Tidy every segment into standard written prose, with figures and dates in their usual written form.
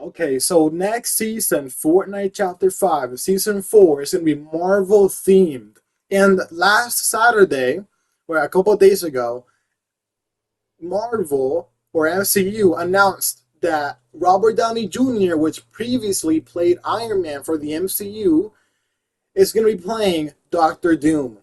Okay, so next season, Fortnite Chapter 5, Season 4 is going to be Marvel themed. And last Saturday, or a couple of days ago, Marvel or MCU announced that Robert Downey Jr., which previously played Iron Man for the MCU, is going to be playing Doctor Doom.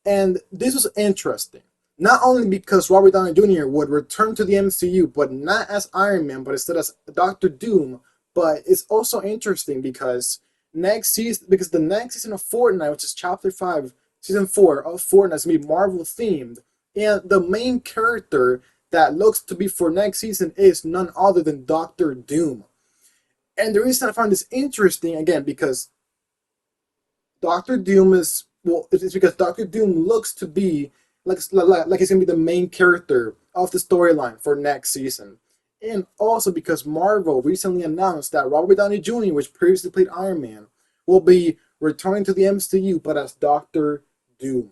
And this was interesting. Not only because Robert Downey Jr. would return to the MCU, but not as Iron Man, but instead as Doctor Doom. But it's also interesting because the next season of Fortnite, which is Chapter 5, Season 4 of Fortnite, is going to be Marvel themed. And the main character that looks to be for next season is none other than Doctor Doom. And the reason I find this interesting, again, because Doctor Doom is well, it's because Doctor Doom looks to be like he's gonna be the main character of the storyline for next season, and also because Marvel recently announced that Robert Downey Jr., which previously played Iron Man, will be returning to the MCU, but as Doctor Doom.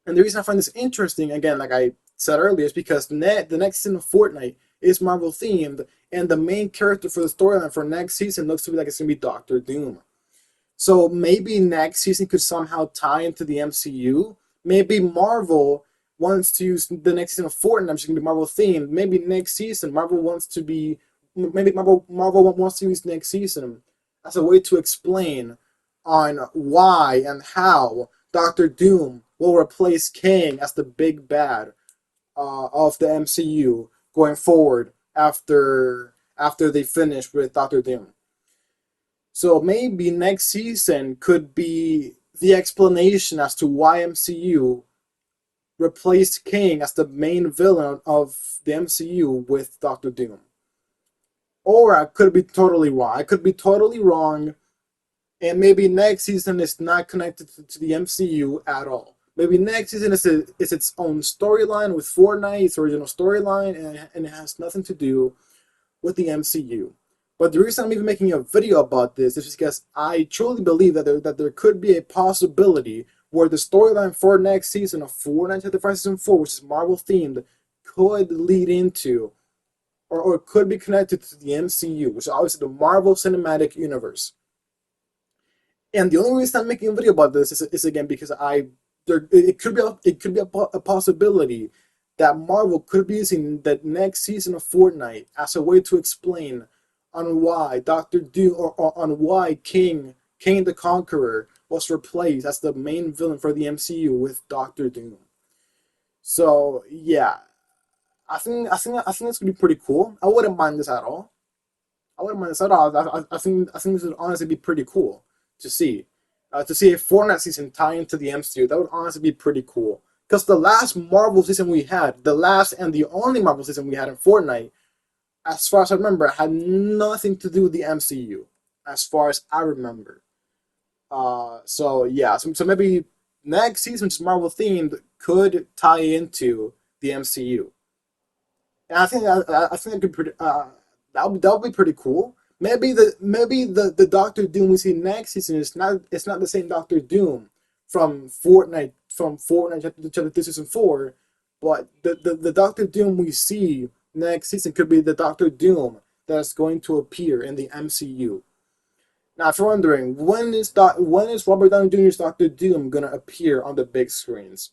And the reason I find this interesting, again, like I said earlier, is because the next season of Fortnite is Marvel themed, and the main character for the storyline for next season looks to be like it's gonna be Doctor Doom. So maybe next season could somehow tie into the MCU. Maybe Marvel wants to use the next season of Fortnite, which is going to be Marvel themed. Maybe next season Marvel wants to use next season as a way to explain on why and how Doctor Doom will replace Kang as the big bad of the MCU going forward after they finish with Doctor Doom. So maybe next season could be the explanation as to why MCU replaced Kang as the main villain of the MCU with Doctor Doom. Or I could be totally wrong. I could be totally wrong, and maybe next season is not connected to the MCU at all. Maybe next season is its own storyline with Fortnite, its original storyline, and it has nothing to do with the MCU. But the reason I'm even making a video about this is because I truly believe that there could be a possibility where the storyline for next season of Fortnite Chapter 5 Season 4, which is Marvel themed, could lead into or could be connected to the MCU, which is obviously the Marvel Cinematic Universe. And the only reason I'm making a video about this is again because it could be a possibility that Marvel could be using the next season of Fortnite as a way to explain on why Doctor Doom or on why Kang the Conqueror was replaced as the main villain for the MCU with Doctor Doom. So yeah, I think that's gonna be pretty cool. I wouldn't mind this at all. I wouldn't mind this at all. I think this would honestly be pretty cool to see. To see a Fortnite season tie into the MCU, that would honestly be pretty cool. Because the last Marvel season we had, the last and the only Marvel season we had in Fortnite, as far as I remember, had nothing to do with the MCU, as far as I remember. So yeah, so maybe next season, which is Marvel themed, could tie into the MCU, and I think it could that would be pretty cool. Maybe the Doctor Doom we see next season is not the same Doctor Doom from Fortnite Chapter 2 Season 4, but the Doctor Doom we see next season could be the Doctor Doom that's going to appear in the MCU. Now, if you're wondering, when is Robert Downey Jr.'s Doctor Doom gonna appear on the big screens?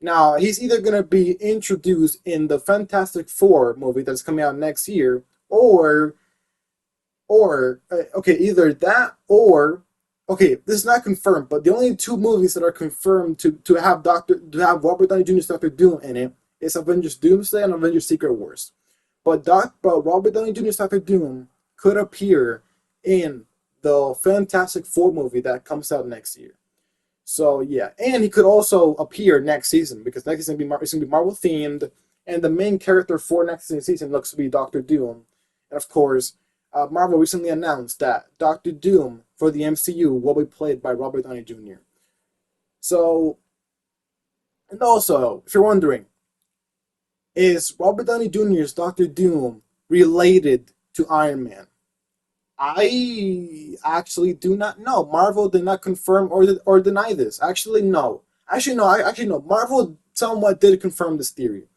Now, he's either gonna be introduced in the Fantastic Four movie that's coming out next year, or either that or okay, this is not confirmed, but the only two movies that are confirmed to have Robert Downey Jr.'s Doctor Doom in it is Avengers Doomsday and Avengers Secret Wars. But Robert Downey Jr.'s Doctor Doom could appear in the Fantastic Four movie that comes out next year. So yeah, and he could also appear next season because next season it's gonna be Marvel themed, and the main character for next season looks to be Doctor Doom, and of course, Marvel recently announced that Doctor Doom for the MCU will be played by Robert Downey Jr. So, and also, if you're wondering, is Robert Downey Jr.'s Doctor Doom related to Iron Man? I actually do not know. Marvel did not confirm or deny this. Actually, no. Actually, no. Marvel somewhat did confirm this theory.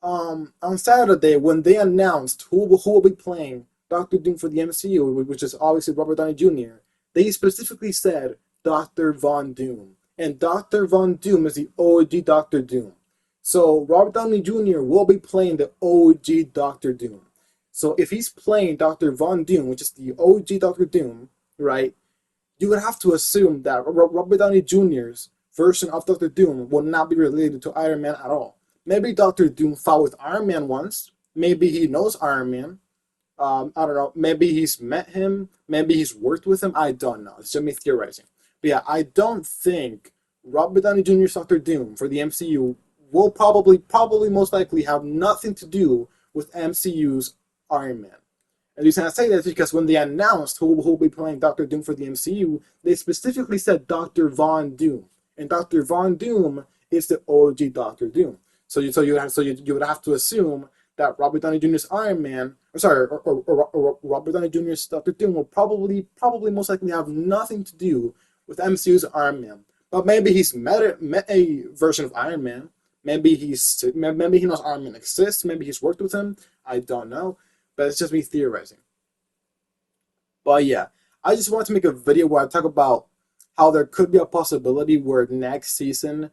On Saturday, when they announced who will be playing Doctor Doom for the MCU, which is obviously Robert Downey Jr., they specifically said Dr. Von Doom. And Dr. Von Doom is the OG Doctor Doom. So Robert Downey Jr. will be playing the OG Doctor Doom. So if he's playing Dr. Von Doom, which is the OG Doctor Doom, right, you would have to assume that Robert Downey Jr.'s version of Doctor Doom will not be related to Iron Man at all. Maybe Doctor Doom fought with Iron Man once. Maybe he knows Iron Man. I don't know. Maybe he's met him. Maybe he's worked with him. I don't know. It's just me theorizing. But yeah, I don't think Robert Downey Jr.'s Doctor Doom for the MCU will probably most likely have nothing to do with MCU's Iron Man. And the reason I say that is because when they announced who will be playing Doctor Doom for the MCU, they specifically said Dr. Von Doom. And Dr. Von Doom is the OG Doctor Doom. So you would have to assume that Robert Downey Jr.'s Iron Man, or Robert Downey Jr.'s Doctor Doom will probably most likely have nothing to do with MCU's Iron Man. But maybe he's met a version of Iron Man. Maybe he knows Iron Man exists. Maybe he's worked with him. I don't know. But it's just me theorizing. But yeah, I just wanted to make a video where I talk about how there could be a possibility where next season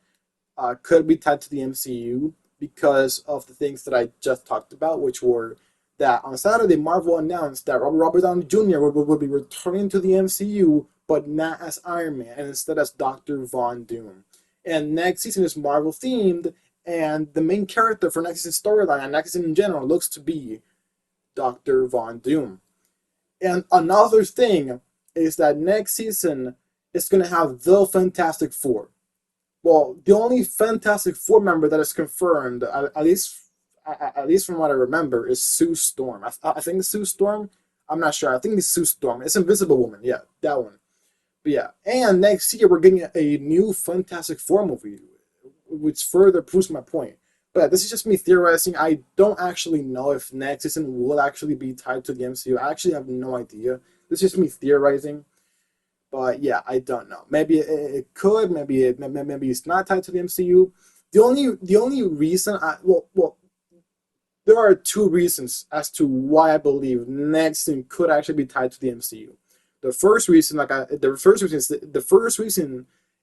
could be tied to the MCU because of the things that I just talked about, which were that on Saturday, Marvel announced that Robert Downey Jr. would be returning to the MCU, but not as Iron Man, and instead as Dr. Von Doom. And next season is Marvel themed, and the main character for next season's storyline and next season in general looks to be Dr. Von Doom. And another thing is that next season is going to have the Fantastic Four. Well, the only Fantastic Four member that is confirmed, at least from what I remember, is Sue Storm. I think Sue Storm. I'm not sure. I think it's Sue Storm. It's Invisible Woman. Yeah, that one. But yeah, and next year we're getting a new Fantastic Four movie, which further proves my point. But this is just me theorizing. I don't actually know if next season will actually be tied to the MCU. I actually have no idea. This is just me theorizing. But yeah, I don't know. Maybe it could. Maybe it's not tied to the MCU. The only reason there are two reasons as to why I believe next season could actually be tied to the MCU. The first reason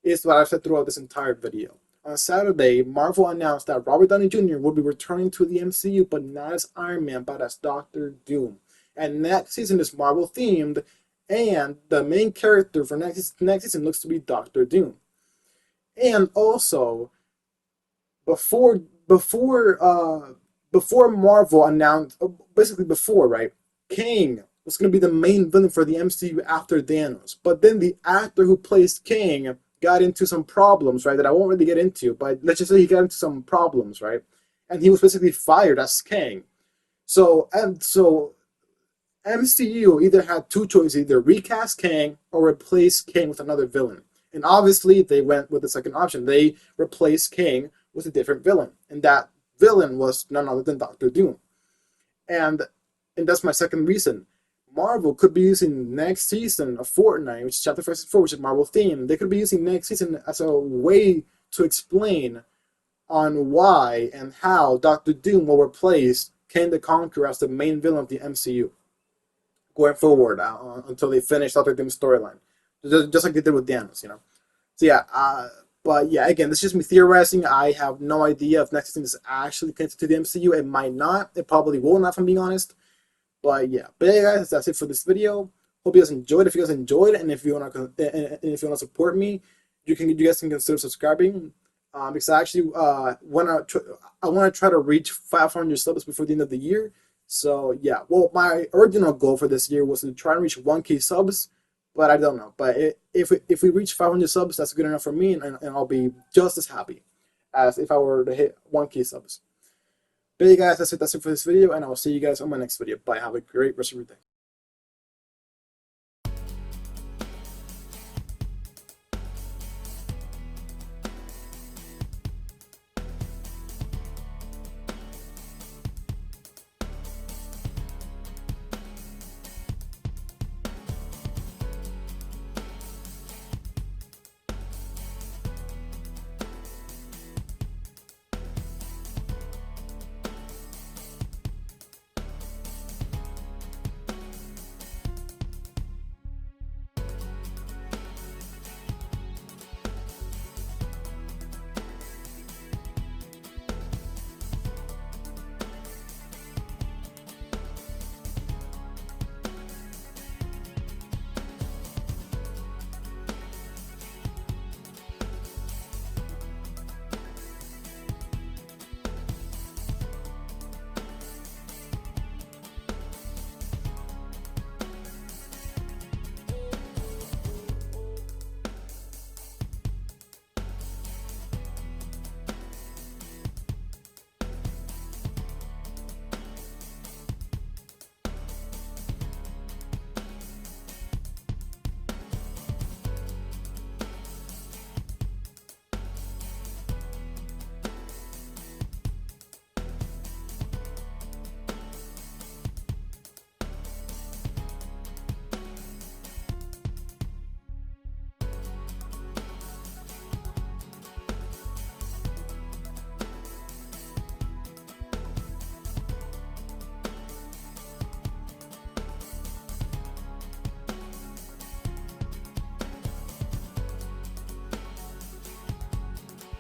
is what I've said throughout this entire video. On Saturday, Marvel announced that Robert Downey Jr. will be returning to the MCU, but not as Iron Man, but as Doctor Doom. And next season is Marvel themed, and the main character for next season looks to be Doctor Doom. And also, before Marvel announced, basically before, right, Kang was going to be the main villain for the MCU after Thanos. But then the actor who plays Kang got into some problems, right, that I won't really get into, but let's just say he got into some problems, right? And he was basically fired as Kang. So MCU either had two choices, either recast Kang or replace Kang with another villain. And obviously they went with the second option. They replaced Kang with a different villain. And that villain was none other than Doctor Doom. And that's my second reason. Marvel could be using next season of Fortnite, which is Chapter 4, which is Marvel theme. They could be using next season as a way to explain on why and how Doctor Doom will replace Kang the Conqueror as the main villain of the MCU going forward until they finish Doctor Doom's storyline, just like they did with Thanos, you know. So yeah, but yeah, again, this is just me theorizing. I have no idea if next season is actually connected to the MCU. It might not. It probably will not, if I'm being honest. But yeah, guys, that's it for this video. Hope you guys enjoyed. If you guys enjoyed, and if you wanna support me, you guys can consider subscribing. Because I actually I want to try to reach 500 subs before the end of the year. So yeah, well, my original goal for this year was to try and reach 1K subs, but I don't know. But if we reach 500 subs, that's good enough for me, and I'll be just as happy as if I were to hit 1K subs. But yeah, guys, that's it for this video, and I will see you guys on my next video. Bye. Have a great rest of your day.